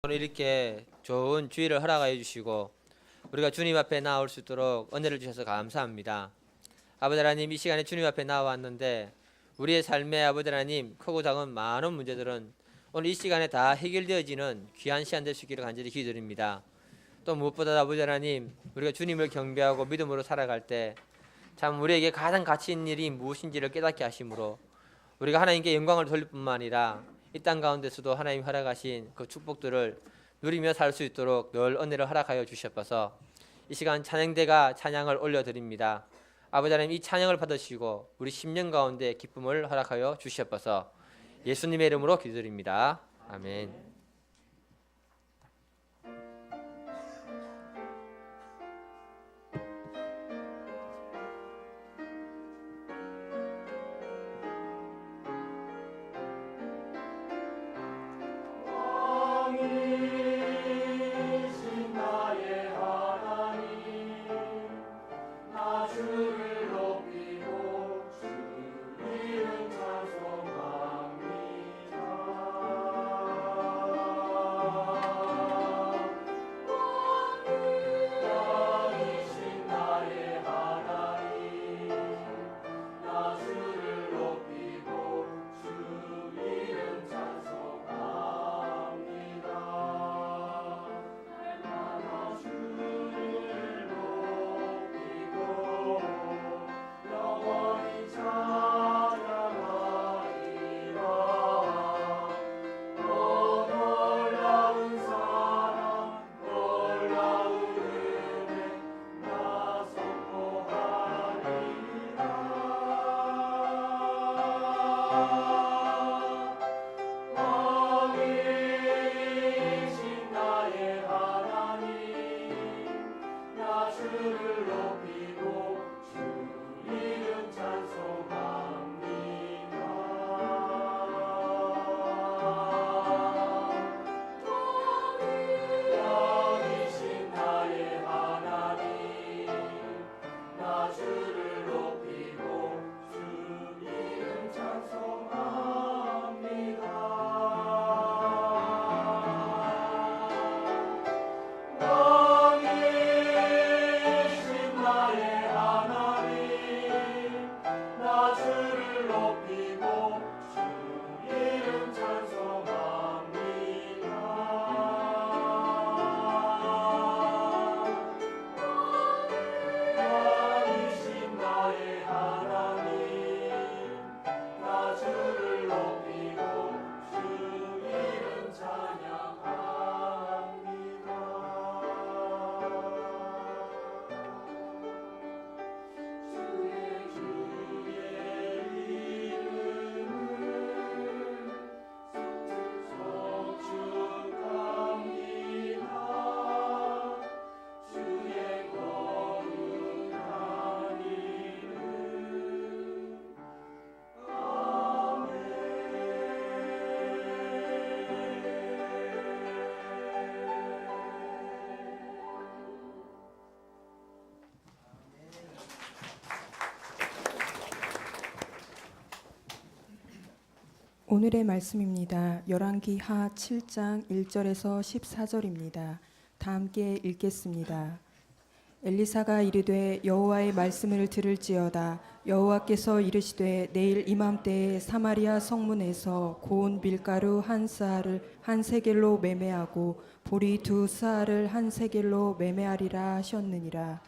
오늘 이렇게 좋은 주일을 허락하여 주시고 우리가 주님 앞에 나올 수 있도록 은혜를 주셔서 감사합니다. 아버지 하나님, 이 시간에 주님 앞에 나왔는데 우리의 삶에 아버지 하나님 크고 작은 많은 문제들은 오늘 이 시간에 다 해결되어지는 귀한 시간 될 수 있기를 간절히 기도드립니다. 또 무엇보다 아버지 하나님, 우리가 주님을 경배하고 믿음으로 살아갈 때 참 우리에게 가장 가치 있는 일이 무엇인지를 깨닫게 하심으로 우리가 하나님께 영광을 돌릴 뿐만 아니라 이 땅 가운데서도 하나님 허락하신 그 축복들을 누리며 살 수 있도록 늘 은혜를 허락하여 주셨어서 이 시간 찬양대가 찬양을 올려드립니다. 아버지 하나님, 이 찬양을 받으시고 우리 심령 가운데 기쁨을 허락하여 주셨어서 예수님의 이름으로 기도드립니다. 아멘. 오늘의 말씀입니다. 열왕기하 7장 1절에서 14절입니다. 다 함께 읽겠습니다. 엘리사가 이르되 여호와의 말씀을 들을지어다. 여호와께서 이르시되 내일 이맘때에 사마리아 성문에서 고운 밀가루 한 스아를 한 세겔로 매매하고 보리 두 스아를 한 세겔로 매매하리라 하셨느니라.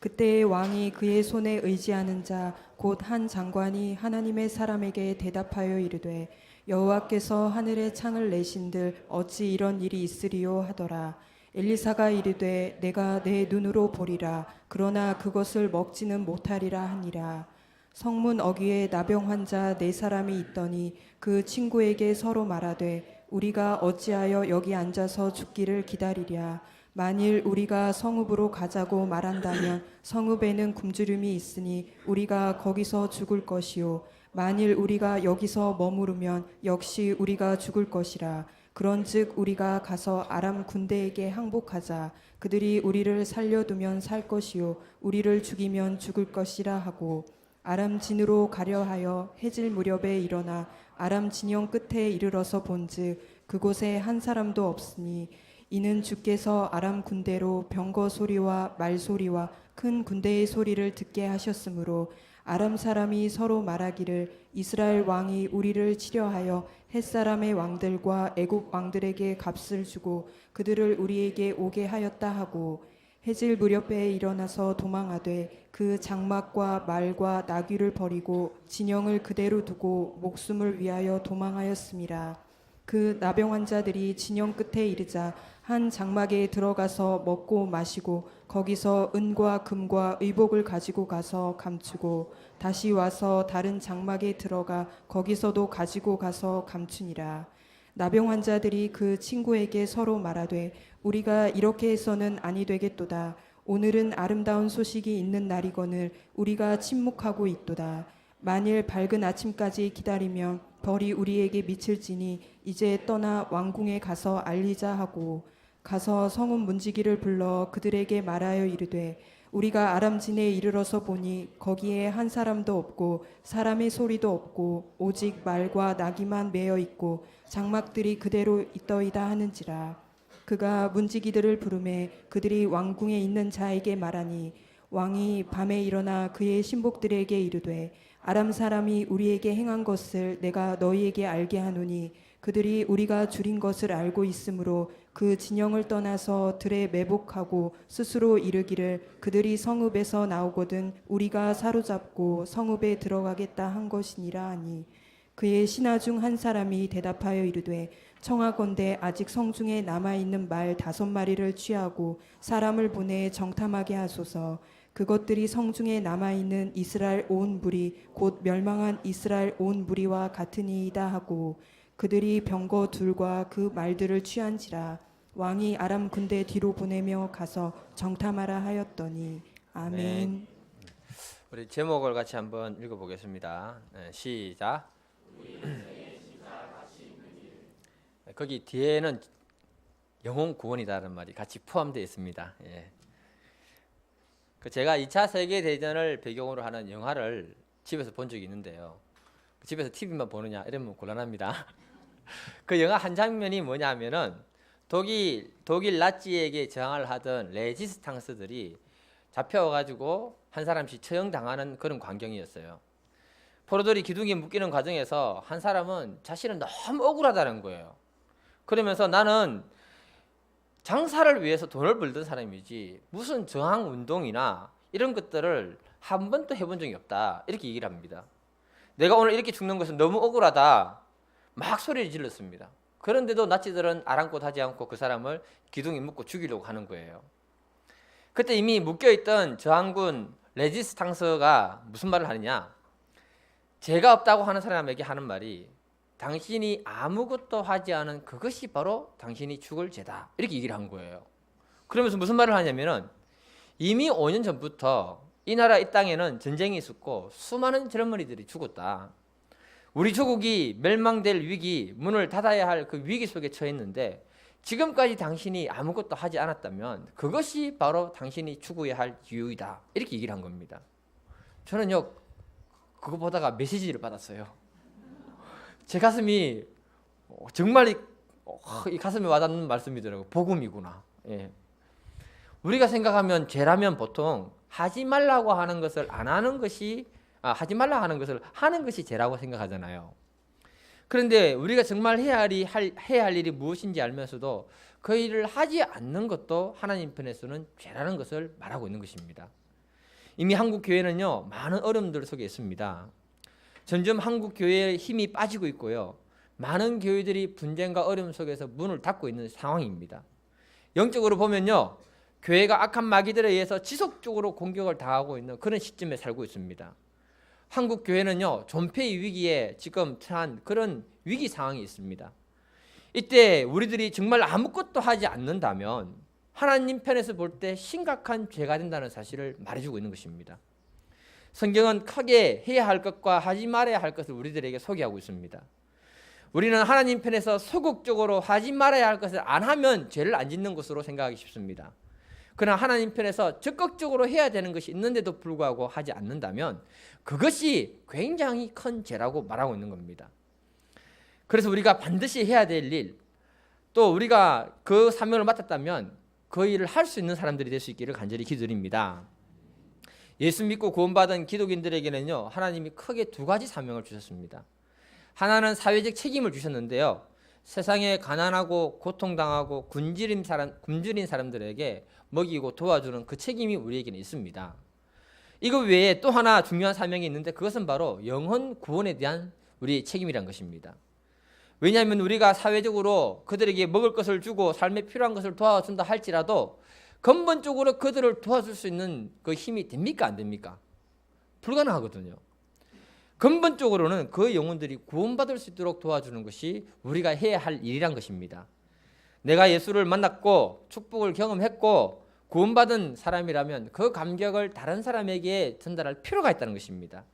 그때의 왕이 그의 손에 의지하는 자 곧 한 장관이 하나님의 사람에게 대답하여 이르되 여호와께서 하늘의 창을 내신들 어찌 이런 일이 있으리요 하더라. 엘리사가 이르되 내가 내 눈으로 보리라. 그러나 그것을 먹지는 못하리라 하니라. 성문 어귀에 나병 환자 4사람이 있더니 그 친구에게 서로 말하되 우리가 어찌하여 여기 앉아서 죽기를 기다리랴. 만일 우리가 성읍으로 가자고 말한다면 성읍에는 굶주림이 있으니 우리가 거기서 죽을 것이요 만일 우리가 여기서 머무르면 역시 우리가 죽을 것이라. 그런즉 우리가 가서 아람 군대에게 항복하자. 그들이 우리를 살려두면 살 것이요 우리를 죽이면 죽을 것이라 하고 아람 진으로 가려 하여 해질 무렵에 일어나 아람 진영 끝에 이르러서 본즉 그곳에 한 사람도 없으니 이는 주께서 아람 군대로 병거 소리와 말 소리와 큰 군대의 소리를 듣게 하셨으므로 아람 사람이 서로 말하기를 이스라엘 왕이 우리를 치려하여 햇사람의 왕들과 애굽 왕들에게 값을 주고 그들을 우리에게 오게 하였다 하고 해질 무렵에 일어나서 도망하되 그 장막과 말과 나귀를 버리고 진영을 그대로 두고 목숨을 위하여 도망하였습니다. 그 나병 환자들이 진영 끝에 이르자 한 장막에 들어가서 먹고 마시고 거기서 은과 금과 의복을 가지고 가서 감추고 다시 와서 다른 장막에 들어가 거기서도 가지고 가서 감추니라. 나병 환자들이 그 친구에게 서로 말하되 우리가 이렇게 해서는 아니 되겠도다. 오늘은 아름다운 소식이 있는 날이거늘 우리가 침묵하고 있도다. 만일 밝은 아침까지 기다리면 벌이 우리에게 미칠지니 이제 떠나 왕궁에 가서 알리자 하고 가서 성읍 문지기를 불러 그들에게 말하여 이르되 우리가 아람진에 이르러서 보니 거기에 한 사람도 없고 사람의 소리도 없고 오직 말과 나귀만 매어 있고 장막들이 그대로 있더이다 하는지라. 그가 문지기들을 부르매 그들이 왕궁에 있는 자에게 말하니 왕이 밤에 일어나 그의 신복들에게 이르되 아람 사람이 우리에게 행한 것을 내가 너희에게 알게 하노니 그들이 우리가 줄인 것을 알고 있으므로 그 진영을 떠나서 들에 매복하고 스스로 이르기를 그들이 성읍에서 나오거든 우리가 사로잡고 성읍에 들어가겠다 한 것이니라 하니 그의 신하 중 한 사람이 대답하여 이르되 청하건대 아직 성중에 남아있는 말 5마리를 취하고 사람을 보내 정탐하게 하소서. 그것들이 성중에 남아있는 이스라엘 온 무리 곧 멸망한 이스라엘 온 무리와 같으니이다 하고 그들이 병거 둘과 그 말들을 취한지라. 왕이 아람 군대 뒤로 보내며 가서 정탐하라 하였더니 아멘. 네. 우리 제목을 같이 한번 읽어보겠습니다. 네, 시작. 거기 뒤에는 영혼 구원이라는 말이 같이 포함되어 있습니다. 예. 제가 2차 세계대전을 배경으로 하는 영화를 집에서 본 적이 있는데요. 집에서 TV만 보느냐 이러면 곤란합니다. 그 영화 한 장면이 뭐냐면은 독일 나치에게 저항을 하던 레지스탕스들이 잡혀가지고 한 사람씩 처형당하는 그런 광경이었어요. 포로들이 기둥에 묶이는 과정에서 한 사람은 자신은 너무 억울하다는 거예요. 그러면서 나는 장사를 위해서 돈을 벌던 사람이지 무슨 저항 운동이나 이런 것들을 한 번도 해본 적이 없다 이렇게 얘기를 합니다. 내가 오늘 이렇게 죽는 것은 너무 억울하다 막 소리를 질렀습니다. 그런데도 나치들은 아랑곳하지 않고 그 사람을 기둥에 묶고 죽이려고 하는 거예요. 그때 이미 묶여있던 저항군 레지스탕스가 무슨 말을 하느냐, 죄가 없다고 하는 사람에게 하는 말이 당신이 아무것도 하지 않은 그것이 바로 당신이 죽을 죄다 이렇게 얘기를 한 거예요. 그러면서 무슨 말을 하냐면은 이미 5년 전부터 이 나라 이 땅에는 전쟁이 있었고 수많은 젊은이들이 죽었다. 우리 조국이 멸망될 위기, 문을 닫아야 할 그 위기 속에 처했는데 지금까지 당신이 아무것도 하지 않았다면 그것이 바로 당신이 죽어야 할 이유이다 이렇게 얘기를 한 겁니다. 저는요 그거 보다가 메시지를 받았어요. 제 가슴이 정말 이 가슴에 와닿는 말씀이더라고요. 복음이구나. 예. 우리가 생각하면 죄라면 보통 하지 말라고 하는 것을 안 하는 것이 하지 말라 하는 것을 하는 것이 죄라고 생각하잖아요. 그런데 우리가 정말 해야 할 일이 무엇인지 알면서도 그 일을 하지 않는 것도 하나님 편에서는 죄라는 것을 말하고 있는 것입니다. 이미 한국 교회는요 많은 어려움들 속에 있습니다. 점점 한국 교회의 힘이 빠지고 있고요. 많은 교회들이 분쟁과 어려움 속에서 문을 닫고 있는 상황입니다. 영적으로 보면요. 교회가 악한 마귀들에 의해서 지속적으로 공격을 당하고 있는 그런 시점에 살고 있습니다. 한국 교회는요. 존폐의 위기에 지금 처한 그런 위기 상황이 있습니다. 이때 우리들이 정말 아무것도 하지 않는다면 하나님 편에서 볼 때 심각한 죄가 된다는 사실을 말해주고 있는 것입니다. 성경은 크게 해야 할 것과 하지 말아야 할 것을 우리들에게 소개하고 있습니다. 우리는 하나님 편에서 소극적으로 하지 말아야 할 것을 안 하면 죄를 안 짓는 것으로 생각하기 쉽습니다. 그러나 하나님 편에서 적극적으로 해야 되는 것이 있는데도 불구하고 하지 않는다면 그것이 굉장히 큰 죄라고 말하고 있는 겁니다. 그래서 우리가 반드시 해야 될 일, 또 우리가 그 사명을 맡았다면 그 일을 할 수 있는 사람들이 될 수 있기를 간절히 기도드립니다. 예수 믿고 구원받은 기독인들에게는요, 하나님이 크게 두 가지 사명을 주셨습니다. 하나는 사회적 책임을 주셨는데요, 세상에 가난하고 고통당하고 굶주린 사람들에게 먹이고 도와주는 그 책임이 우리에게는 있습니다. 이거 외에 또 하나 중요한 사명이 있는데 그것은 바로 영혼 구원에 대한 우리의 책임이란 것입니다. 왜냐하면 우리가 사회적으로 그들에게 먹을 것을 주고 삶에 필요한 것을 도와준다 할지라도 근본적으로 그들을 도와줄 수 있는 그 힘이 됩니까? 안 됩니까? 불가능하거든요. 근본적으로는 그 영혼들이 구원받을 수 있도록 도와주는 것이 우리가 해야 할 일이란 것입니다. 내가 예수를 만났고 축복을 경험했고 구원받은 사람이라면 그 감격을 다른 사람에게 전달할 필요가 있다는 것입니다.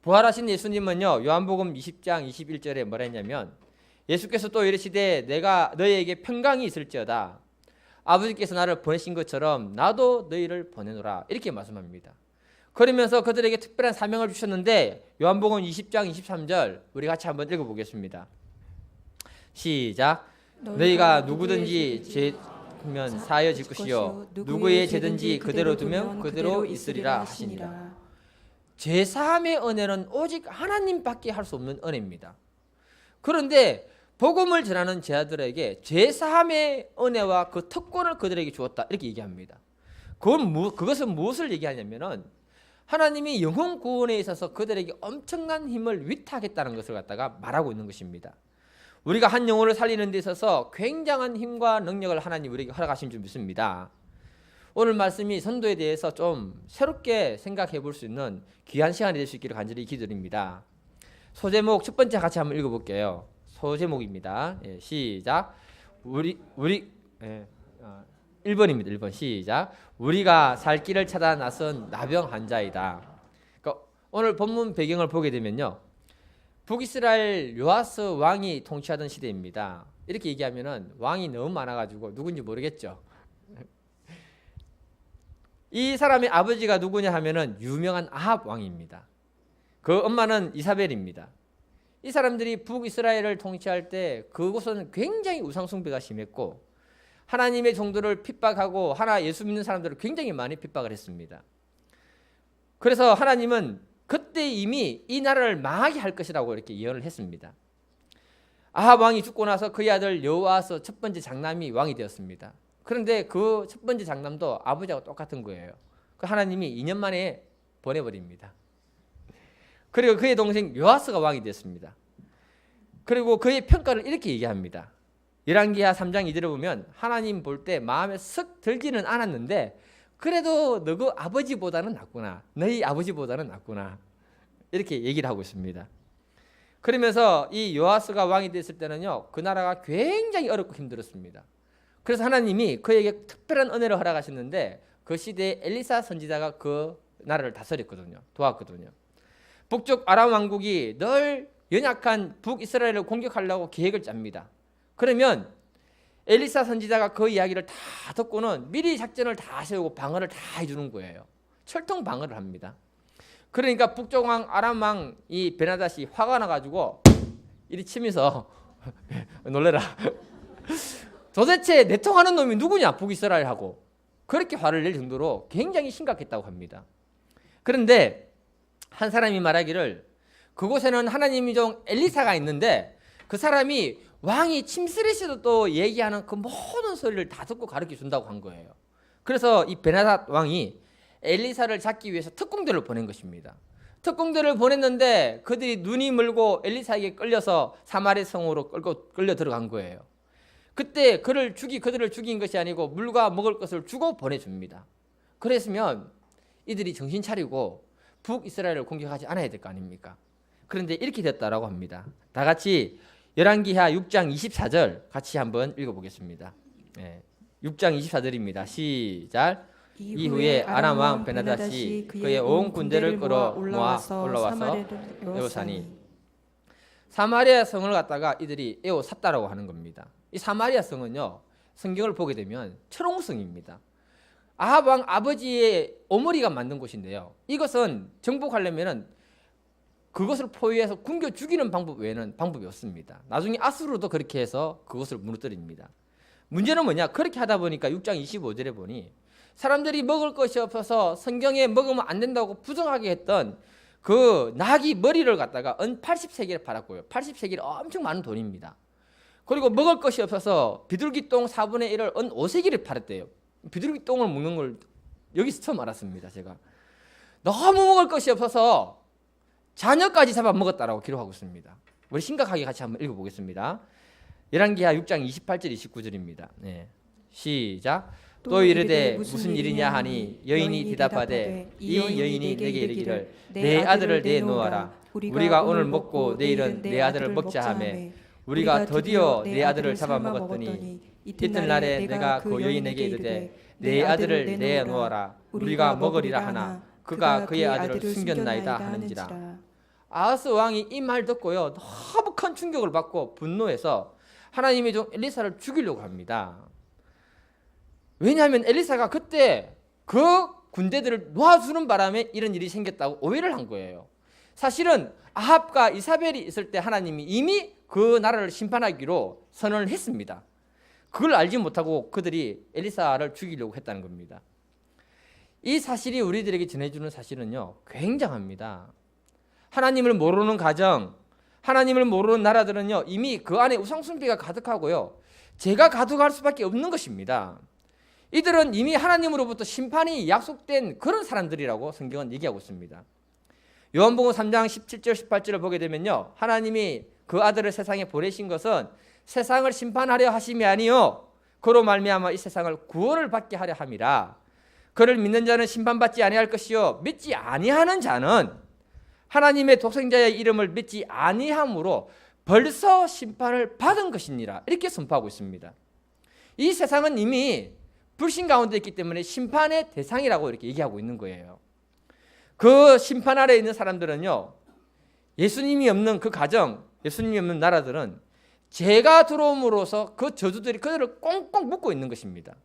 부활하신 예수님은요, 요한복음 20장 21절에 뭐라 했냐면, 예수께서 또 이르시되 내가 너희에게 평강이 있을지어다. 아버지께서 나를 보내신 것처럼 나도 너희를 보내노라. 이렇게 말씀합니다. 그러면서 그들에게 특별한 사명을 주셨는데 요한복음 20장 23절 우리 같이 한번 읽어보겠습니다. 시작. 너희가 누구든지 죄면 사하여 질 것이요 누구의 죄든지 그대로 두면 그대로 있으리라 하시니라. 죄사함의 은혜는 오직 하나님밖에 할 수 없는 은혜입니다. 그런데 복음을 전하는 제자들에게 죄사함의 은혜와 그 특권을 그들에게 주었다, 이렇게 얘기합니다. 그것은 무엇을 얘기하냐면은 하나님이 영혼 구원에 있어서 그들에게 엄청난 힘을 위탁했다는 것을 갖다가 말하고 있는 것입니다. 우리가 한 영혼을 살리는 데 있어서 굉장한 힘과 능력을 하나님 우리에게 허락하신 줄 믿습니다. 오늘 말씀이 선도에 대해서 좀 새롭게 생각해 볼 수 있는 귀한 시간이 될 수 있기를 간절히 기도드립니다. 소제목 첫 번째 같이 한번 읽어볼게요. 소제목입니다. 예, 시작. 1번입니다. 1번 시작. 우리가 살 길을 찾아 나선 나병 환자이다. 그러니까 오늘 본문 배경을 보게 되면요, 북이스라엘 요아스 왕이 통치하던 시대입니다. 이렇게 얘기하면은 왕이 너무 많아가지고 누군지 모르겠죠. 이 사람의 아버지가 누구냐 하면은 유명한 아합 왕입니다. 그 엄마는 이사벨입니다. 이 사람들이 북이스라엘을 통치할 때 그곳은 굉장히 우상숭배가 심했고 하나님의 종들을 핍박하고 예수 믿는 사람들을 굉장히 많이 핍박을 했습니다. 그래서 하나님은 그때 이미 이 나라를 망하게 할 것이라고 이렇게 예언을 했습니다. 아합 왕이 죽고 나서 그의 아들 여호아스 첫 번째 장남이 왕이 되었습니다. 그런데 그 첫 번째 장남도 아버지하고 똑같은 거예요. 그 하나님이 2년 만에 보내버립니다. 그리고 그의 동생 요아스가 왕이 됐습니다. 그리고 그의 평가를 이렇게 얘기합니다. 열왕기하 3장 2절에 보면 하나님 볼 때 마음에 썩 들지는 않았는데 그래도 너희 아버지보다는 낫구나. 너희 아버지보다는 낫구나. 이렇게 얘기를 하고 있습니다. 그러면서 이 요아스가 왕이 됐을 때는요, 그 나라가 굉장히 어렵고 힘들었습니다. 그래서 하나님이 그에게 특별한 은혜를 허락하셨는데 그 시대에 엘리사 선지자가 그 나라를 다스렸거든요. 도왔거든요. 북쪽 아람 왕국이 늘 연약한 북이스라엘을 공격하려고 계획을 짭니다. 그러면 엘리사 선지자가 그 이야기를 다 듣고는 미리 작전을 다 세우고 방어를 다 해주는 거예요. 철통 방어를 합니다. 그러니까 북쪽 왕 아람 왕 이 베나닷이 화가 나가지고 이리 치면서 놀래라. 도대체 내통하는 놈이 누구냐 북이스라엘하고 그렇게 화를 낼 정도로 굉장히 심각했다고 합니다. 그런데 한 사람이 말하기를 그곳에는 하나님의 종 엘리사가 있는데 그 사람이 왕이 침실에서도 또 얘기하는 그 모든 소리를 다 듣고 가르쳐 준다고 한 거예요. 그래서 이 베나닷 왕이 엘리사를 잡기 위해서 특공대를 보낸 것입니다. 특공대를 보냈는데 그들이 눈이 멀고 엘리사에게 끌려서 사마리 성으로 끌려 들어간 거예요. 그때 그들을 죽인 것이 아니고 물과 먹을 것을 주고 보내줍니다. 그랬으면 이들이 정신 차리고 북이스라엘을 공격하지 않아야 될 거 아닙니까? 그런데 이렇게 됐다라고 합니다. 다 같이 열왕기하 6장 24절 같이 한번 읽어보겠습니다. 6장 24절입니다. 시작. 이후에 아람 왕 베나닷이 그의 온 군대를 끌어 올라와서 에워싸니 사마리아 성을 갖다가 이들이 에워쌌다라고 하는 겁니다. 이 사마리아 성은요, 성경을 보게 되면 철옹성입니다. 아합 왕 아버지의 어머니가 만든 곳인데요. 이것은 정복하려면은 그것을 포위해서 굶겨 죽이는 방법 외에는 방법이 없습니다. 나중에 아수르도 그렇게 해서 그것을 무너뜨립니다. 문제는 뭐냐? 그렇게 하다 보니까 6장 25절에 보니 사람들이 먹을 것이 없어서 성경에 먹으면 안 된다고 부정하게 했던 그 나귀 머리를 갖다가 은 80세겔에 팔았고요. 80세겔이 엄청 많은 돈입니다. 그리고 먹을 것이 없어서 비둘기 똥 4분의 1을 은 5세겔에 팔았대요. 비둘기 똥을 먹는 걸 여기서 처음 알았습니다. 제가 너무 먹을 것이 없어서 자녀까지 잡아 먹었다라고 기록하고 있습니다. 우리 심각하게 같이 한번 읽어보겠습니다. 열왕기하 6장 28절 29절입니다. 네. 시작. 또 이르되 무슨 일이냐 하니 여인이 대답하되 이 여인이 내게 이르기를 내 아들을 내놓아라. 우리가 오늘 먹고 내일은 내 아들을 먹자 하매 우리가 드디어 내 아들을 잡아먹었더니 이튿날에 내가 그 여인에게 이르되 내 아들을 내놓아라. 우리가 먹으리라 하나 그가 그의 아들을 숨겼나이다 하는지라. 아하스 왕이 이 말 듣고요 너무 큰 충격을 받고 분노해서 하나님의 종 엘리사를 죽이려고 합니다. 왜냐하면 엘리사가 그때 그 군대들을 놓아주는 바람에 이런 일이 생겼다고 오해를 한 거예요. 사실은 아합과 이사벨이 있을 때 하나님이 이미 그 나라를 심판하기로 선언을 했습니다. 그걸 알지 못하고 그들이 엘리사를 죽이려고 했다는 겁니다. 이 사실이 우리들에게 전해주는 사실은요 굉장합니다. 하나님을 모르는 가정, 하나님을 모르는 나라들은요 이미 그 안에 우상숭배가 가득하고요 죄가 가득할 수밖에 없는 것입니다. 이들은 이미 하나님으로부터 심판이 약속된 그런 사람들이라고 성경은 얘기하고 있습니다. 요한복음 3장 17절 18절을 보게 되면요 하나님이 그 아들을 세상에 보내신 것은 세상을 심판하려 하심이 아니요 그로 말미암아 이 세상을 구원을 받게 하려 함이라. 그를 믿는 자는 심판받지 아니할 것이요 믿지 아니하는 자는 하나님의 독생자의 이름을 믿지 아니함으로 벌써 심판을 받은 것이니라. 이렇게 선포하고 있습니다. 이 세상은 이미 불신 가운데 있기 때문에 심판의 대상이라고 이렇게 얘기하고 있는 거예요. 그 심판 아래에 있는 사람들은요 예수님이 없는 그 가정, 예수님이 없는 나라들은 죄가 들어옴으로써 그 저주들이 그들을 꽁꽁 묶고 있는 것입니다.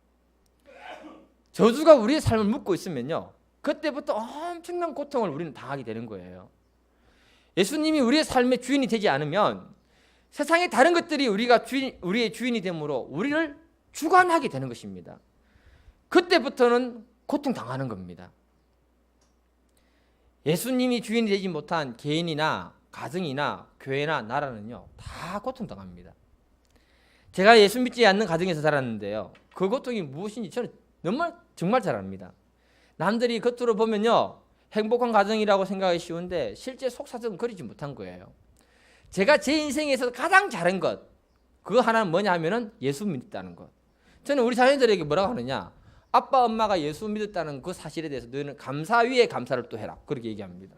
저주가 우리의 삶을 묶고 있으면요 그때부터 엄청난 고통을 우리는 당하게 되는 거예요. 예수님이 우리의 삶의 주인이 되지 않으면 세상의 다른 것들이 우리의 주인이 되므로 우리를 주관하게 되는 것입니다. 그때부터는 고통당하는 겁니다. 예수님이 주인이 되지 못한 개인이나 가정이나 교회나 나라는요 다 고통당합니다. 제가 예수 믿지 않는 가정에서 자랐는데요 그 고통이 무엇인지 저는 정말 잘 압니다. 남들이 겉으로 보면요 행복한 가정이라고 생각하기 쉬운데 실제 속사정은 그러지 못한 거예요. 제가 제 인생에서 가장 잘한 것 그 하나는 뭐냐 하면은 예수 믿었다는 것. 저는 우리 자녀들에게 뭐라고 하느냐, 아빠 엄마가 예수 믿었다는 그 사실에 대해서 너희는 감사 위에 감사를 또 해라, 그렇게 얘기합니다.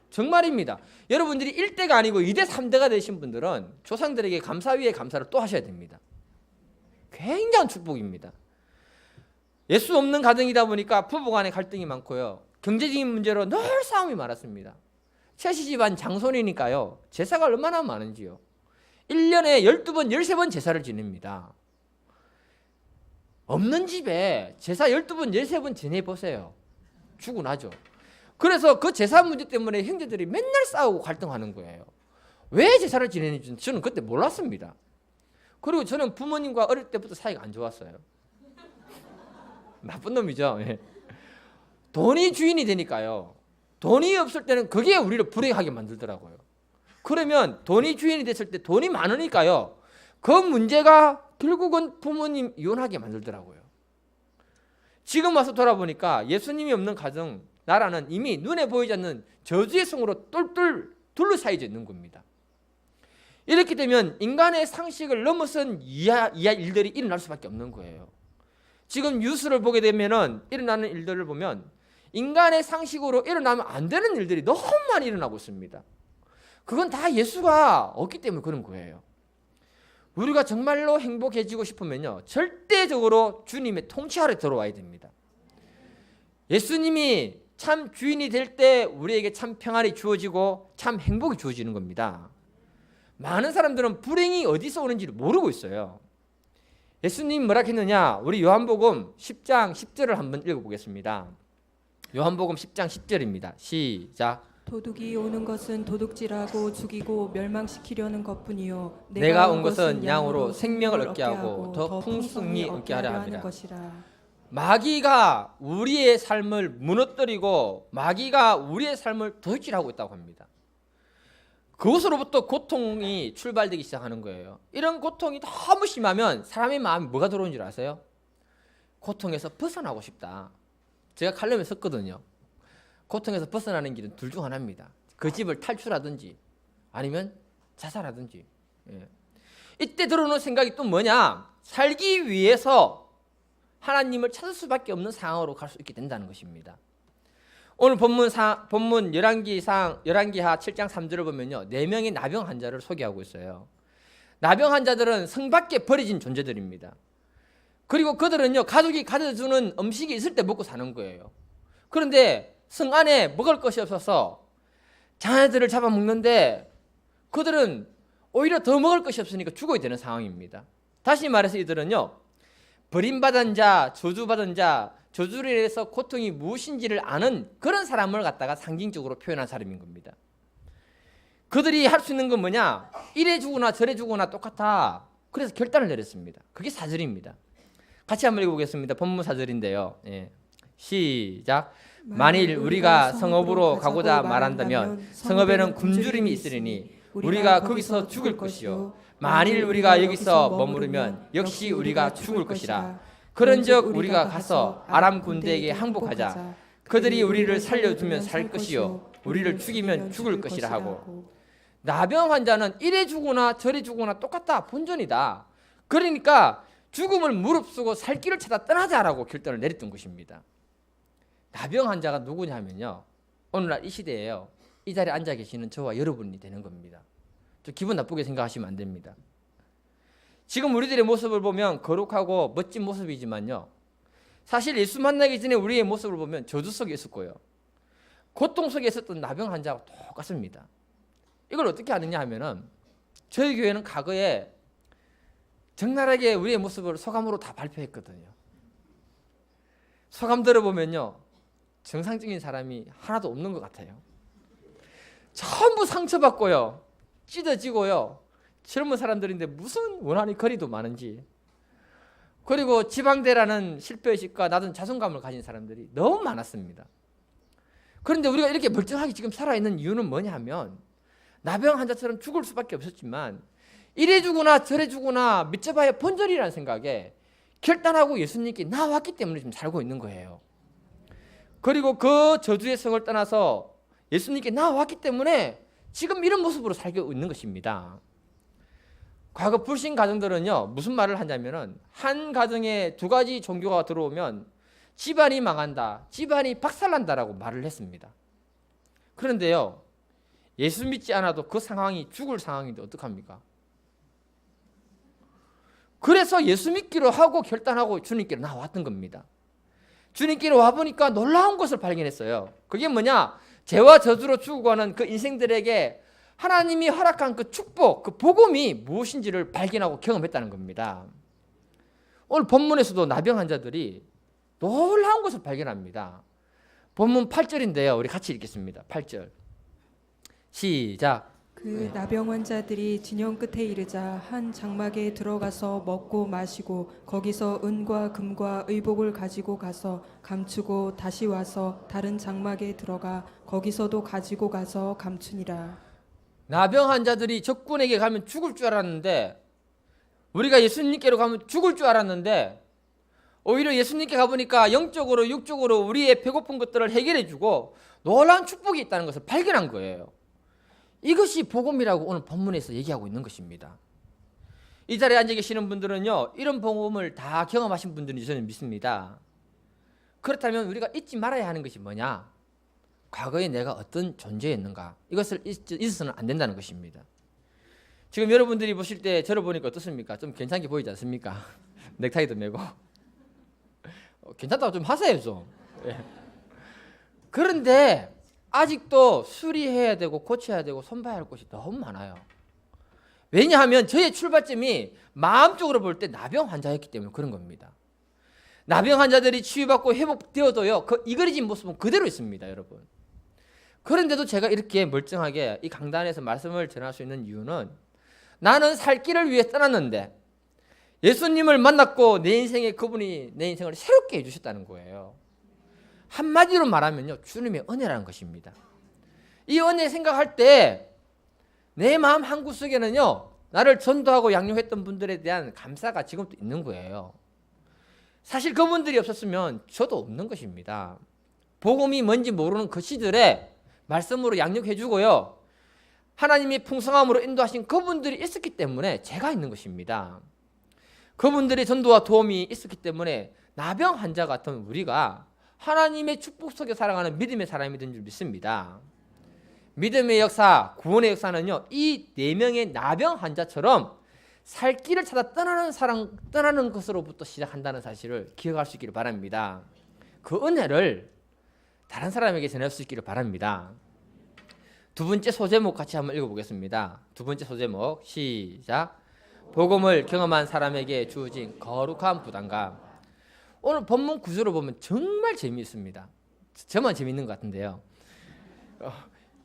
정말입니다. 여러분들이 1대가 아니고 2대 3대가 되신 분들은 조상들에게 감사 위에 감사를 또 하셔야 됩니다. 굉장한 축복입니다. 예수 없는 가정이다 보니까 부부 간에 갈등이 많고요, 경제적인 문제로 늘 싸움이 많았습니다. 최씨 집안 장손이니까요 제사가 얼마나 많은지요. 1년에 12번 13번 제사를 지냅니다. 없는 집에 제사 12번 13번 지내보세요. 죽고 나죠. 그래서 그 제사 문제 때문에 형제들이 맨날 싸우고 갈등하는 거예요. 왜 제사를 지내는지 저는 그때 몰랐습니다. 그리고 저는 부모님과 어릴 때부터 사이가 안 좋았어요. 나쁜 놈이죠. 돈이 주인이 되니까요, 돈이 없을 때는 그게 우리를 불행하게 만들더라고요. 그러면 돈이 주인이 됐을 때 돈이 많으니까요 그 문제가 결국은 부모님 이혼하게 만들더라고요. 지금 와서 돌아보니까 예수님이 없는 가정, 나라는 이미 눈에 보이지 않는 저주의 성으로 똘똘 둘러싸여져 있는 겁니다. 이렇게 되면 인간의 상식을 넘어선 이하 일들이 일어날 수밖에 없는 거예요. 지금 뉴스를 보게 되면은 일어나는 일들을 보면 인간의 상식으로 일어나면 안 되는 일들이 너무 많이 일어나고 있습니다. 그건 다 예수가 없기 때문에 그런 거예요. 우리가 정말로 행복해지고 싶으면요 절대적으로 주님의 통치 아래 들어와야 됩니다. 예수님이 참 주인이 될 때 우리에게 참 평안이 주어지고 참 행복이 주어지는 겁니다. 많은 사람들은 불행이 어디서 오는지를 모르고 있어요. 예수님이 뭐라 했느냐, 우리 요한복음 10장 10절을 한번 읽어보겠습니다. 요한복음 10장 10절입니다. 시작. 도둑이 오는 것은 도둑질하고 죽이고 멸망시키려는 것뿐이요 내가 온 것은 양으로 생명을 얻게 하고 더 풍성히 얻게 하려 함이라. 것이라. 마귀가 우리의 삶을 무너뜨리고 마귀가 우리의 삶을 도둑질하고 있다고 합니다. 그것으로부터 고통이 출발되기 시작하는 거예요. 이런 고통이 너무 심하면 사람의 마음에 뭐가 들어오는 줄 아세요? 고통에서 벗어나고 싶다. 제가 칼럼에 썼거든요. 고통에서 벗어나는 길은 둘 중 하나입니다. 그 집을 탈출하든지 아니면 자살하든지. 예. 이때 들어오는 생각이 또 뭐냐? 살기 위해서 하나님을 찾을 수밖에 없는 상황으로 갈 수 있게 된다는 것입니다. 오늘 본문 열왕기하 7장 3절을 보면요, 4명의 나병 환자를 소개하고 있어요. 나병 환자들은 성 밖에 버려진 존재들입니다. 그리고 그들은요, 가족이 가져주는 음식이 있을 때 먹고 사는 거예요. 그런데 성 안에 먹을 것이 없어서 자녀들을 잡아먹는데 그들은 오히려 더 먹을 것이 없으니까 죽어야 되는 상황입니다. 다시 말해서 이들은요, 버림받은 자, 저주받은 자, 저주를 인해서 고통이 무엇인지를 아는 그런 사람을 갖다가 상징적으로 표현한 사람인 겁니다. 그들이 할 수 있는 건 뭐냐? 이래 주거나 저래 주거나 똑같아. 그래서 결단을 내렸습니다. 그게 4절입니다. 같이 한번 읽어보겠습니다. 본문 4절인데요. 예. 시작. 만일 우리가 성읍으로 가고자 말한다면 성읍에는 굶주림이 있으리니 우리가 거기서 죽을 것이요 만일 우리가 여기서 머무르면 역시 우리가 죽을 것이라. 그런즉 우리가 가서 아람 군대에게 항복하자. 그들이 우리를 살려주면 살 것이요 우리를 죽이면 죽을 것이라 하고. 나병 환자는 이래 죽거나 저래 죽거나 똑같다. 본전이다. 그러니까 죽음을 무릅쓰고 살 길을 찾아 떠나자라고 결단을 내렸던 것입니다. 나병 환자가 누구냐면요, 오늘날 이 시대에요, 이 자리에 앉아 계시는 저와 여러분이 되는 겁니다. 저 기분 나쁘게 생각하시면 안 됩니다. 지금 우리들의 모습을 보면 거룩하고 멋진 모습이지만요, 사실 예수 만나기 전에 우리의 모습을 보면 저주 속에 있었고요, 고통 속에 있었던 나병 환자와 똑같습니다. 이걸 어떻게 아느냐 하면은 저희 교회는 과거에 적나라하게 우리의 모습을 소감으로 다 발표했거든요. 소감 들어보면요, 정상적인 사람이 하나도 없는 것 같아요. 전부 상처받고요, 찢어지고요, 젊은 사람들인데 무슨 원한이 거리도 많은지, 그리고 지방대라는 실패의식과 낮은 자존감을 가진 사람들이 너무 많았습니다. 그런데 우리가 이렇게 멀쩡하게 지금 살아있는 이유는 뭐냐 하면, 나병 환자처럼 죽을 수밖에 없었지만 이래 주거나 저래 주거나 믿져봐야 본전이라는 생각에 결단하고 예수님께 나왔기 때문에 지금 살고 있는 거예요. 그리고 그 저주의 성을 떠나서 예수님께 나왔기 때문에 지금 이런 모습으로 살고 있는 것입니다. 과거 불신 가정들은요, 무슨 말을 하냐면은 한 가정에 2가지 종교가 들어오면 집안이 망한다, 집안이 박살난다라고 말을 했습니다. 그런데요, 예수 믿지 않아도 그 상황이 죽을 상황인데 어떡합니까? 그래서 예수 믿기로 하고 결단하고 주님께로 나왔던 겁니다. 주님께로 와보니까 놀라운 것을 발견했어요. 그게 뭐냐? 죄와 저주로 죽어가는 그 인생들에게 하나님이 허락한 그 축복, 그 복음이 무엇인지를 발견하고 경험했다는 겁니다. 오늘 본문에서도 나병 환자들이 놀라운 것을 발견합니다. 본문 8절인데요. 우리 같이 읽겠습니다. 8절. 시작. 그 나병 환자들이 진영 끝에 이르자 한 장막에 들어가서 먹고 마시고 거기서 은과 금과 의복을 가지고 가서 감추고 다시 와서 다른 장막에 들어가 거기서도 가지고 가서 감추니라. 나병 환자들이 적군에게 가면 죽을 줄 알았는데, 우리가 예수님께로 가면 죽을 줄 알았는데, 오히려 예수님께 가보니까 영적으로 육적으로 우리의 배고픈 것들을 해결해 주고 놀라운 축복이 있다는 것을 발견한 거예요. 이것이 복음이라고 오늘 본문에서 얘기하고 있는 것입니다. 이 자리에 앉아 계시는 분들은요, 이런 복음을 다 경험하신 분들이 저는 믿습니다. 그렇다면 우리가 잊지 말아야 하는 것이 뭐냐? 과거에 내가 어떤 존재였는가? 이것을 잊어서는 안 된다는 것입니다. 지금 여러분들이 보실 때 저를 보니까 어떻습니까? 좀 괜찮게 보이지 않습니까? 넥타이도 메고 괜찮다고 좀 하세요 좀. 그런데 아직도 수리해야 되고 고쳐야 되고 손봐야 할 것이 너무 많아요. 왜냐하면 저의 출발점이 마음적으로 볼 때 나병 환자였기 때문에 그런 겁니다. 나병 환자들이 치유받고 회복되어도요, 그 이그러진 모습은 그대로 있습니다, 여러분. 그런데도 제가 이렇게 멀쩡하게 이 강단에서 말씀을 전할 수 있는 이유는 나는 살 길을 위해 떠났는데 예수님을 만났고 내 인생에 그분이 내 인생을 새롭게 해주셨다는 거예요. 한마디로 말하면요, 주님의 은혜라는 것입니다. 이 은혜 생각할 때 내 마음 한구석에는요, 나를 전도하고 양육했던 분들에 대한 감사가 지금도 있는 거예요. 사실 그분들이 없었으면 저도 없는 것입니다. 복음이 뭔지 모르는 그 시절에 말씀으로 양육해주고요, 하나님이 풍성함으로 인도하신 그분들이 있었기 때문에 제가 있는 것입니다. 그분들의 전도와 도움이 있었기 때문에 나병 환자 같은 우리가 하나님의 축복 속에 살아가는 믿음의 사람이 된 줄 믿습니다. 믿음의 역사, 구원의 역사는요, 이 4명의 나병 환자처럼 살 길을 찾아 떠나는 것으로부터 시작한다는 사실을 기억할 수 있기를 바랍니다. 그 은혜를 다른 사람에게 전할 수 있기를 바랍니다. 두 번째 소제목 같이 한번 읽어보겠습니다. 두 번째 소제목 시작. 복음을 경험한 사람에게 주어진 거룩한 부담감. 오늘 본문 구조를 보면 정말 재미있습니다. 저만 재미있는 것 같은데요.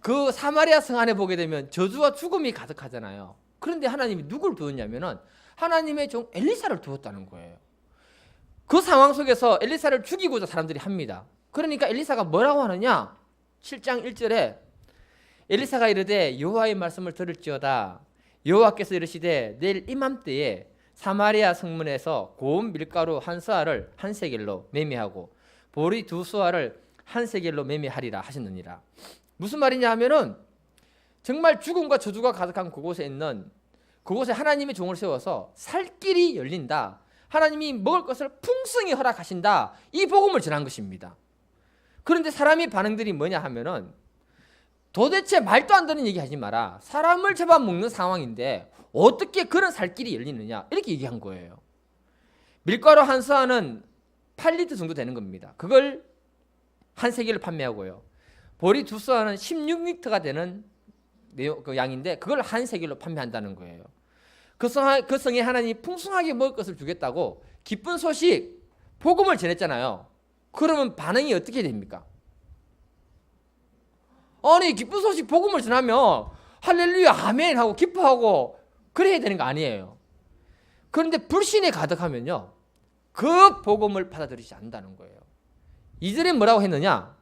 그 사마리아 성 안에 보게 되면 저주와 죽음이 가득하잖아요. 그런데 하나님이 누굴 두었냐면은 하나님의 종 엘리사를 두었다는 거예요. 그 상황 속에서 엘리사를 죽이고자 사람들이 합니다. 그러니까 엘리사가 뭐라고 하느냐? 7장 1절에 엘리사가 이르되 여호와의 말씀을 들을지어다. 여호와께서 이르시되 내일 이맘때에 사마리아 성문에서 고운 밀가루 한 스아를 한 세겔로 매매하고 보리 2수아를 한 세겔로 매매하리라 하셨느니라. 무슨 말이냐 하면은 정말 죽음과 저주가 가득한 그곳에 하나님의 종을 세워서 살 길이 열린다. 하나님이 먹을 것을 풍성히 허락하신다. 이 복음을 전한 것입니다. 그런데 사람의 반응들이 뭐냐 하면은 도대체 말도 안 되는 얘기 하지 마라. 사람을 잡아먹는 상황인데 어떻게 그런 살 길이 열리느냐 이렇게 얘기한 거예요. 밀가루 한 스아는 8리터 정도 되는 겁니다. 그걸 한 세겔을 판매하고요. 보리 2수아는 16리터가 되는 그 양인데 그걸 한 세겔로 판매한다는 거예요. 그 성에 하나님이 풍성하게 먹을 것을 주겠다고 기쁜 소식, 복음을 전했잖아요. 그러면 반응이 어떻게 됩니까? 아니 기쁜 소식, 복음을 전하면 할렐루야 아멘 하고 기뻐하고 그래야 되는 거 아니에요. 그런데 불신에 가득하면요, 그 복음을 받아들이지 않는다는 거예요. 2절에 뭐라고 했느냐?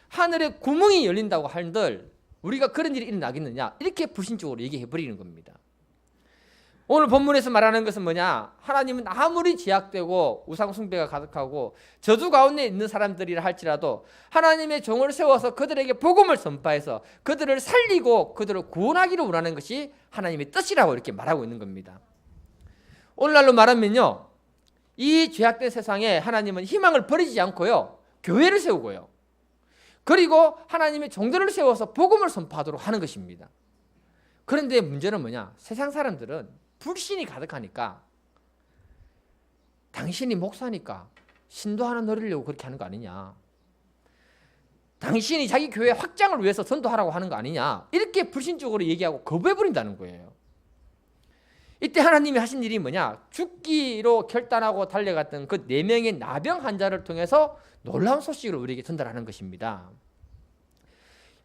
하늘에 구멍이 열린다고 한들 우리가 그런 일이 일어나겠느냐? 이렇게 불신적으로 얘기해 버리는 겁니다. 오늘 본문에서 말하는 것은 뭐냐? 하나님은 아무리 제약되고 우상 숭배가 가득하고 저주 가운데 있는 사람들이라 할지라도 하나님의 종을 세워서 그들에게 복음을 전파해서 그들을 살리고 그들을 구원하기를 원하는 것이 하나님의 뜻이라고 이렇게 말하고 있는 겁니다. 오늘날로 말하면요, 이 죄악된 세상에 하나님은 희망을 버리지 않고요, 교회를 세우고요, 그리고 하나님의 종들을 세워서 복음을 선포하도록 하는 것입니다. 그런데 문제는 뭐냐? 세상 사람들은 불신이 가득하니까 당신이 목사니까 신도 하나 넣으려고 그렇게 하는 거 아니냐, 당신이 자기 교회 확장을 위해서 전도하라고 하는 거 아니냐, 이렇게 불신적으로 얘기하고 거부해버린다는 거예요. 이때 하나님이 하신 일이 뭐냐? 죽기로 결단하고 달려갔던 그 4명의 나병 환자를 통해서 놀라운 소식을 우리에게 전달하는 것입니다.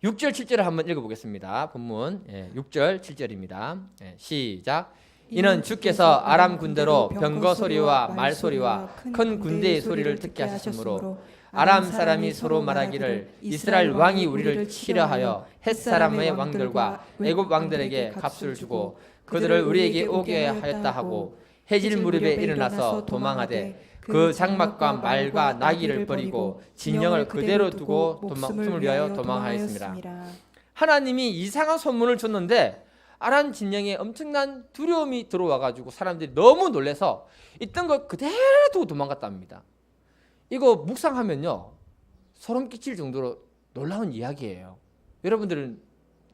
6절 7절을 한번 읽어보겠습니다. 본문 6절 7절입니다. 시작. 이는 주께서 아람 군대로 병거 소리와 말 소리와 큰 군대의 소리를 듣게 하셨으므로 아람 사람이 서로 말하기를 이스라엘 왕이 우리를 치려 하여 헷 사람의 왕들과 애굽 왕들에게 값을 주고 그들을 우리에게 오게 하였다 하고 해질 무렵에 일어나서 도망하되 그 장막과 말과 나귀를 버리고 진영을 그대로 두고 목숨을 위하여 도망하였습니다. 하나님이 이상한 소문을 줬는데 아람 진영에 엄청난 두려움이 들어와가지고 사람들이 너무 놀라서 있던 거 그대로 두고 도망갔답니다. 이거 묵상하면요, 소름 끼칠 정도로 놀라운 이야기예요. 여러분들은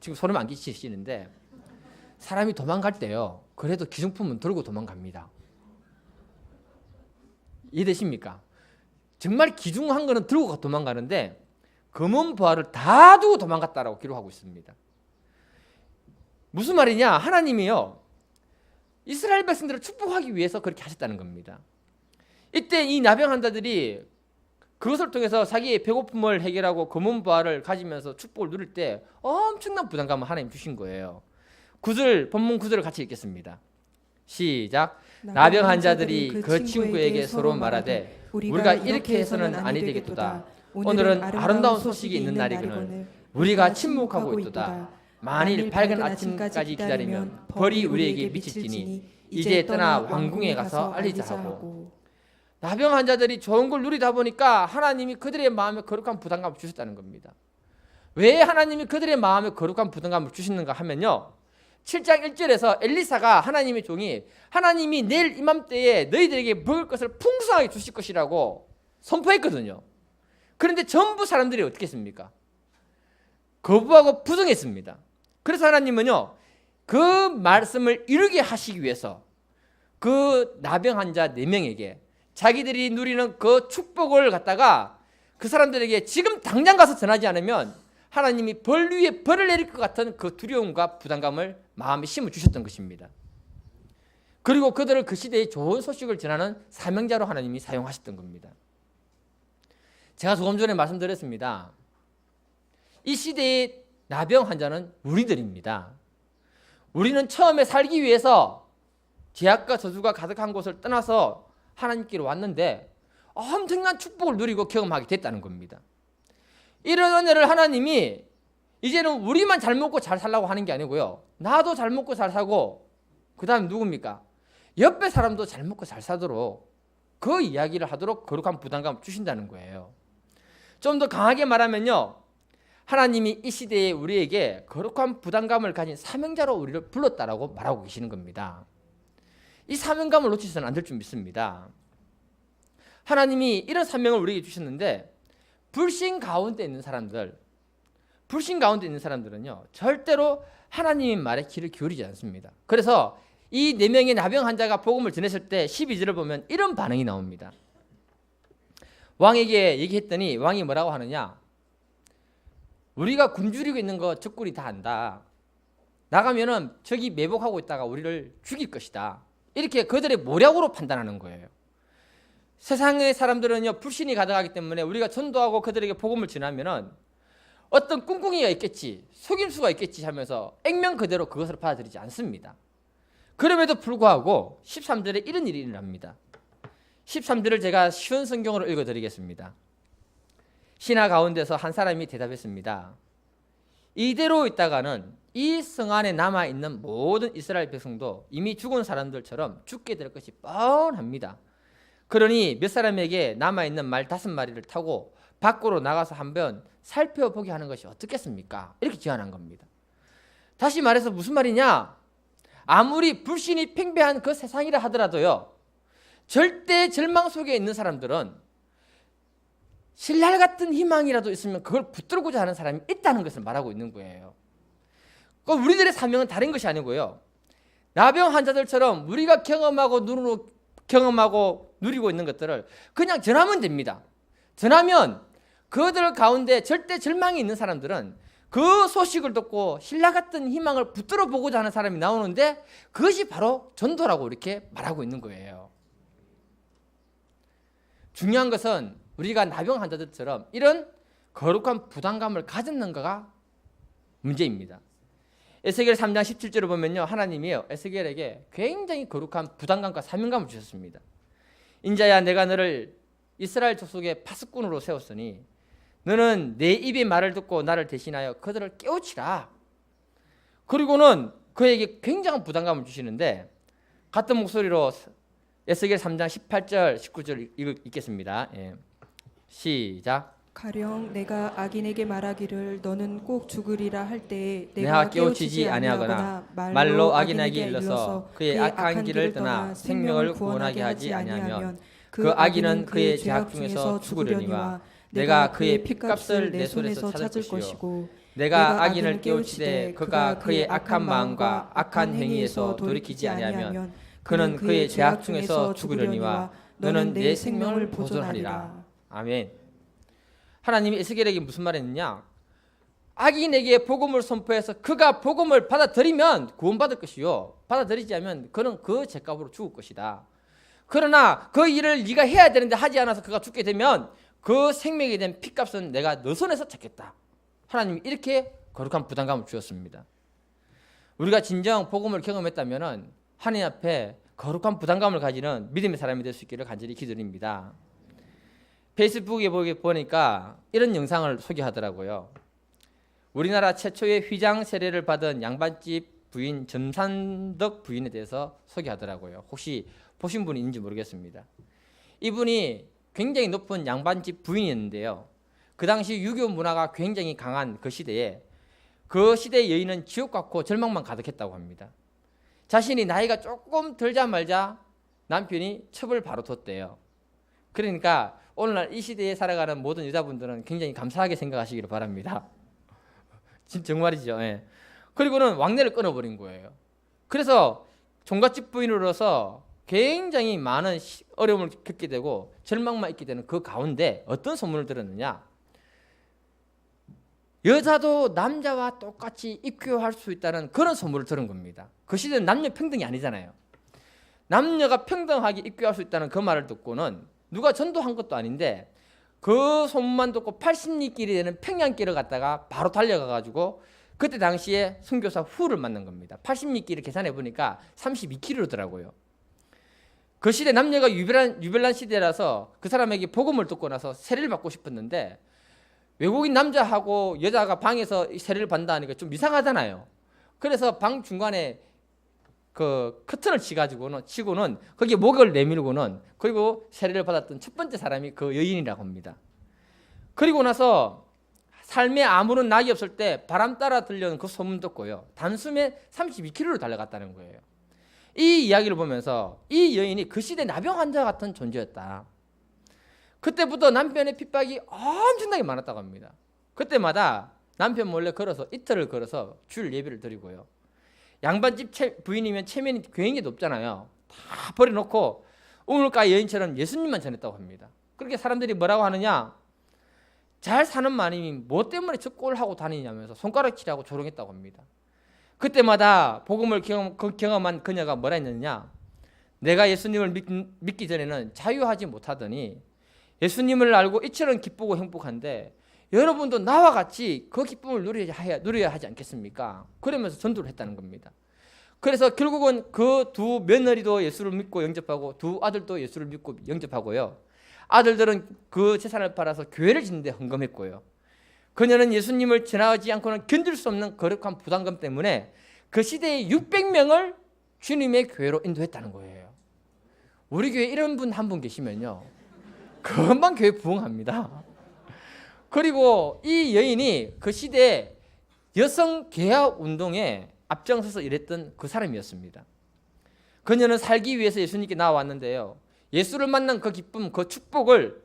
지금 소름 안 끼치시는데 사람이 도망갈 때요, 그래도 기중품은 들고 도망갑니다. 이해되십니까? 정말 귀중한 거는 들고 도망가는데 검은 보화를 다 두고 도망갔다라고 기록하고 있습니다. 무슨 말이냐? 하나님이요, 이스라엘 백성들을 축복하기 위해서 그렇게 하셨다는 겁니다. 이때 이 나병 환자들이 그것을 통해서 자기의 배고픔을 해결하고 검은 부활을 가지면서 축복을 누릴 때 엄청난 부담감을 하나님 주신 거예요. 본문 9절을 같이 읽겠습니다. 시작. 나병한 자들이 그 친구에게 서로 말하되 우리가 이렇게 해서는 아니 되겠도다. 오늘은 아름다운 소식이 있는 날이거늘 우리가 침묵하고 있도다. 만일 밝은 아침까지 기다리면 벌이 우리에게 미칠지니 이제 떠나 왕궁에 가서 알리자 하고. 나병한 자들이 좋은 걸 누리다 보니까 하나님이 그들의 마음에 거룩한 부담감을 주셨다는 겁니다. 왜 하나님이 그들의 마음에 거룩한 부담감을 주시는가 하면요, 7장 1절에서 엘리사가 하나님의 종이 하나님이 내일 이맘때에 너희들에게 먹을 것을 풍성하게 주실 것이라고 선포했거든요. 그런데 전부 사람들이 어떻게 했습니까? 거부하고 부정했습니다. 그래서 하나님은요, 그 말씀을 이루게 하시기 위해서 그 나병한 자 4명에게 자기들이 누리는 그 축복을 갖다가 그 사람들에게 지금 당장 가서 전하지 않으면 하나님이 벌 위에 벌을 내릴 것 같은 그 두려움과 부담감을 마음에 심어주셨던 것입니다. 그리고 그들을 그 시대에 좋은 소식을 전하는 사명자로 하나님이 사용하셨던 겁니다. 제가 조금 전에 말씀드렸습니다. 이 시대의 나병 환자는 우리들입니다. 우리는 처음에 살기 위해서 죄악과 저주가 가득한 곳을 떠나서 하나님께로 왔는데 엄청난 축복을 누리고 경험하게 됐다는 겁니다. 이런 은혜를 하나님이 이제는 우리만 잘 먹고 잘 살라고 하는 게 아니고요, 나도 잘 먹고 잘 사고 그 다음 누굽니까? 옆에 사람도 잘 먹고 잘 사도록 그 이야기를 하도록 거룩한 부담감을 주신다는 거예요. 좀 더 강하게 말하면요, 하나님이 이 시대에 우리에게 거룩한 부담감을 가진 사명자로 우리를 불렀다라고 말하고 계시는 겁니다. 이 사명감을 놓치서는 안 될 줄 믿습니다. 하나님이 이런 사명을 우리에게 주셨는데 불신 가운데 있는 사람들은요 절대로 하나님의 말에 귀를 기울이지 않습니다. 그래서 이 4명의 나병 환자가 복음을 전했을 때 12절을 보면 이런 반응이 나옵니다. 왕에게 얘기했더니 왕이 뭐라고 하느냐, 우리가 굶주리고 있는 거 적군이 다 안다. 나가면은 적이 매복하고 있다가 우리를 죽일 것이다. 이렇게 그들의 모략으로 판단하는 거예요. 세상의 사람들은요 불신이 가득하기 때문에 우리가 전도하고 그들에게 복음을 전하면은 어떤 꿍꿍이가 있겠지, 속임수가 있겠지 하면서 액면 그대로 그것을 받아들이지 않습니다. 그럼에도 불구하고 13절에 이런 일이 일어납니다. 13절을 제가 쉬운 성경으로 읽어드리겠습니다. 신하 가운데서 한 사람이 대답했습니다. 이대로 있다가는 이 성 안에 남아있는 모든 이스라엘 백성도 이미 죽은 사람들처럼 죽게 될 것이 뻔합니다. 그러니 몇 사람에게 남아있는 말 5마리를 타고 밖으로 나가서 한번 살펴보게 하는 것이 어떻겠습니까? 이렇게 제안한 겁니다. 다시 말해서 무슨 말이냐, 아무리 불신이 팽배한 그 세상이라 하더라도요 절대 절망 속에 있는 사람들은 신랄 같은 희망이라도 있으면 그걸 붙들고자 하는 사람이 있다는 것을 말하고 있는 거예요. 우리들의 사명은 다른 것이 아니고요, 나병 환자들처럼 우리가 경험하고 누리고 있는 것들을 그냥 전하면 됩니다. 전하면 그들 가운데 절대 절망이 있는 사람들은 그 소식을 듣고 신라 같은 희망을 붙들어 보고자 하는 사람이 나오는데 그것이 바로 전도라고 이렇게 말하고 있는 거예요. 중요한 것은 우리가 나병 환자들처럼 이런 거룩한 부담감을 가졌는가가 문제입니다. 에스겔 3장 17절을 보면요, 하나님이요 에스겔에게 굉장히 거룩한 부담감과 사명감을 주셨습니다. 인자야, 내가 너를 이스라엘 족속의 파수꾼으로 세웠으니 너는 내 입의 말을 듣고 나를 대신하여 그들을 깨우치라. 그리고는 그에게 굉장한 부담감을 주시는데 같은 목소리로 에스겔 3장 18절 19절 읽겠습니다. 시작. 가령 내가 악인에게 말하기를 너는 꼭 죽으리라 할 때에 내가 깨우치지 아니하거나 말로 악인에게 일러서 그의 악한 길을 떠나 생명을 구원하게 하지 아니하면 그 악인은 그의 죄악 중에서 죽으려니와 내가 그의 핏값을 내 손에서 찾을 것이고 내가 악인을 깨우치되 그가 그의 악한 마음과 악한 행위에서 돌이키지 아니하면 그는 그의 죄악 중에서 죽으려니와 너는 내 생명을 보존하리라. 아멘. 하나님이 에스겔에게 무슨 말을 했느냐, 악인에게 복음을 선포해서 그가 복음을 받아들이면 구원받을 것이요, 받아들이지 않으면 그는 그 죄값으로 죽을 것이다. 그러나 그 일을 네가 해야 되는데 하지 않아서 그가 죽게 되면 그 생명에 대한 핏값은 내가 너 손에서 찾겠다. 하나님이 이렇게 거룩한 부담감을 주었습니다. 우리가 진정 복음을 경험했다면 하나님 앞에 거룩한 부담감을 가지는 믿음의 사람이 될 수 있기를 간절히 기도드립니다. 페이스북에 보니까 이런 영상을 소개하더라고요. 우리나라 최초의 휘장 세례를 받은 양반집 부인 점산덕 부인에 대해서 소개하더라고요. 혹시 보신 분이 있는지 모르겠습니다. 이분이 굉장히 높은 양반집 부인이었는데요. 그 당시 유교 문화가 굉장히 강한 그 시대에 그 시대의 여인은 지옥 같고 절망만 가득했다고 합니다. 자신이 나이가 조금 들자마자 남편이 첩을 바로 뒀대요. 그러니까 오늘날 이 시대에 살아가는 모든 여자분들은 굉장히 감사하게 생각하시기를 바랍니다. 정말이죠. 예. 그리고는 왕래를 끊어버린 거예요. 그래서 종갓집 부인으로서 굉장히 많은 어려움을 겪게 되고 절망만 있게 되는 그 가운데 어떤 소문을 들었느냐? 여자도 남자와 똑같이 입교할 수 있다는 그런 소문을 들은 겁니다. 그 시대는 남녀 평등이 아니잖아요. 남녀가 평등하게 입교할 수 있다는 그 말을 듣고는 누가 전도한 것도 아닌데 그 소문만 듣고 80리길이 되는 평양길을 갔다가 바로 달려가가지고 그때 당시에 선교사 후를 만난 겁니다. 80리길을 계산해 보니까 32km더라고요. 그 시대 남녀가 유별난 시대라서 그 사람에게 복음을 듣고 나서 세례를 받고 싶었는데 외국인 남자하고 여자가 방에서 세례를 받는다 하니까 좀 이상하잖아요. 그래서 방 중간에 그 커튼을 치고는 거기에 목을 내밀고는 그리고 세례를 받았던 첫 번째 사람이 그 여인이라고 합니다. 그리고 나서 삶에 아무런 낙이 없을 때 바람 따라 들려오는 그 소문 듣고요. 단숨에 32km를 달려갔다는 거예요. 이 이야기를 보면서 이 여인이 그 시대 나병 환자 같은 존재였다. 그때부터 남편의 핍박이 엄청나게 많았다고 합니다. 그때마다 남편 몰래 이틀을 걸어서 주일 예배를 드리고요. 양반집 부인이면 체면이 굉장히 높잖아요. 다 버려놓고 우물가 여인처럼 예수님만 전했다고 합니다. 그렇게 사람들이 뭐라고 하느냐? 잘 사는 마님이 뭐 때문에 저 꼴을 하고 다니냐면서 손가락질하고 조롱했다고 합니다. 그때마다 복음을 경험한 그녀가 뭐라 했느냐? 내가 예수님을 믿기 전에는 자유하지 못하더니 예수님을 알고 이처럼 기쁘고 행복한데 여러분도 나와 같이 그 기쁨을 누려야 하지 않겠습니까? 그러면서 전도를 했다는 겁니다. 그래서 결국은 그 두 며느리도 예수를 믿고 영접하고 두 아들도 예수를 믿고 영접하고요. 아들들은 그 재산을 팔아서 교회를 짓는데 헌금했고요. 그녀는 예수님을 전하지 않고는 견딜 수 없는 거룩한 부담감 때문에 그 시대의 600명을 주님의 교회로 인도했다는 거예요. 우리 교회에 이런 분 한 분 계시면요. 금방 교회 부흥합니다. 그리고 이 여인이 그 시대에 여성 개혁 운동에 앞장서서 일했던 그 사람이었습니다. 그녀는 살기 위해서 예수님께 나왔는데요. 예수를 만난 그 기쁨, 그 축복을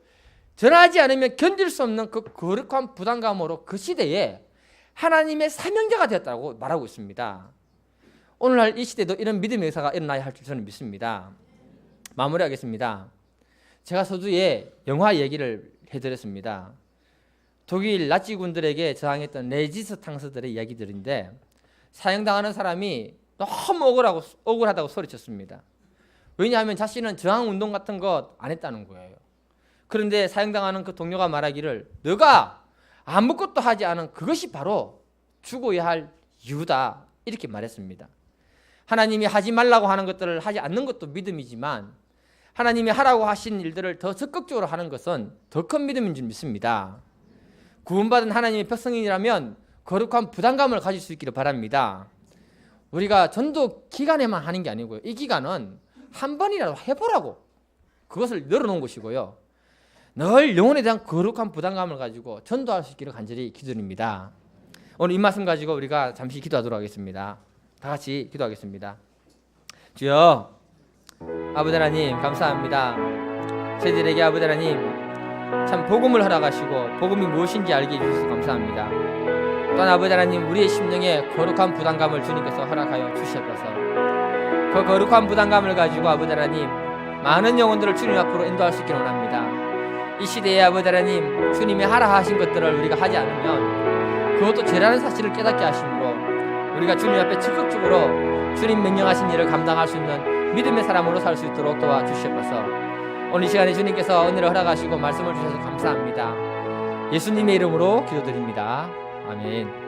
전하지 않으면 견딜 수 없는 그 거룩한 부담감으로 그 시대에 하나님의 사명자가 되었다고 말하고 있습니다. 오늘날 이 시대도 이런 믿음의 역사가 일어나야 할 줄 저는 믿습니다. 마무리하겠습니다. 제가 서두에 영화 얘기를 해드렸습니다. 독일 나치군들에게 저항했던 레지스탕스들의 이야기들인데 사형당하는 사람이 너무 억울하다고 소리쳤습니다. 왜냐하면 자신은 저항운동 같은 것 안 했다는 거예요. 그런데 사형당하는 그 동료가 말하기를 너가 아무것도 하지 않은 그것이 바로 죽어야 할 이유다 이렇게 말했습니다. 하나님이 하지 말라고 하는 것들을 하지 않는 것도 믿음이지만 하나님이 하라고 하신 일들을 더 적극적으로 하는 것은 더 큰 믿음인 줄 믿습니다. 구원받은 하나님의 백성이라면 거룩한 부담감을 가질 수 있기를 바랍니다. 우리가 전도 기간에만 하는 게 아니고요. 이 기간은 한 번이라도 해보라고 그것을 열어놓은 것이고요. 늘 영혼에 대한 거룩한 부담감을 가지고 전도할 수 있기를 간절히 기도드립니다. 오늘 이 말씀 가지고 우리가 잠시 기도하도록 하겠습니다. 다 같이 기도하겠습니다. 주여 아버지 하나님 감사합니다. 저희들에게 아버지 하나님 참 복음을 허락하시고 복음이 무엇인지 알게 해주셔서 감사합니다. 또한 아버지 하나님 우리의 심령에 거룩한 부담감을 주님께서 허락하여 주셔서 그 거룩한 부담감을 가지고 아버지 하나님 많은 영혼들을 주님 앞으로 인도할 수 있기를 원합니다. 이 시대에 아버지 하나님 주님이 하라 하신 것들을 우리가 하지 않으면 그것도 죄라는 사실을 깨닫게 하심으로 우리가 주님 앞에 적극적으로 주님 명령하신 일을 감당할 수 있는 믿음의 사람으로 살 수 있도록 도와주시옵소서. 오늘 이 시간에 주님께서 은혜를 허락하시고 말씀을 주셔서 감사합니다. 예수님의 이름으로 기도드립니다. 아멘.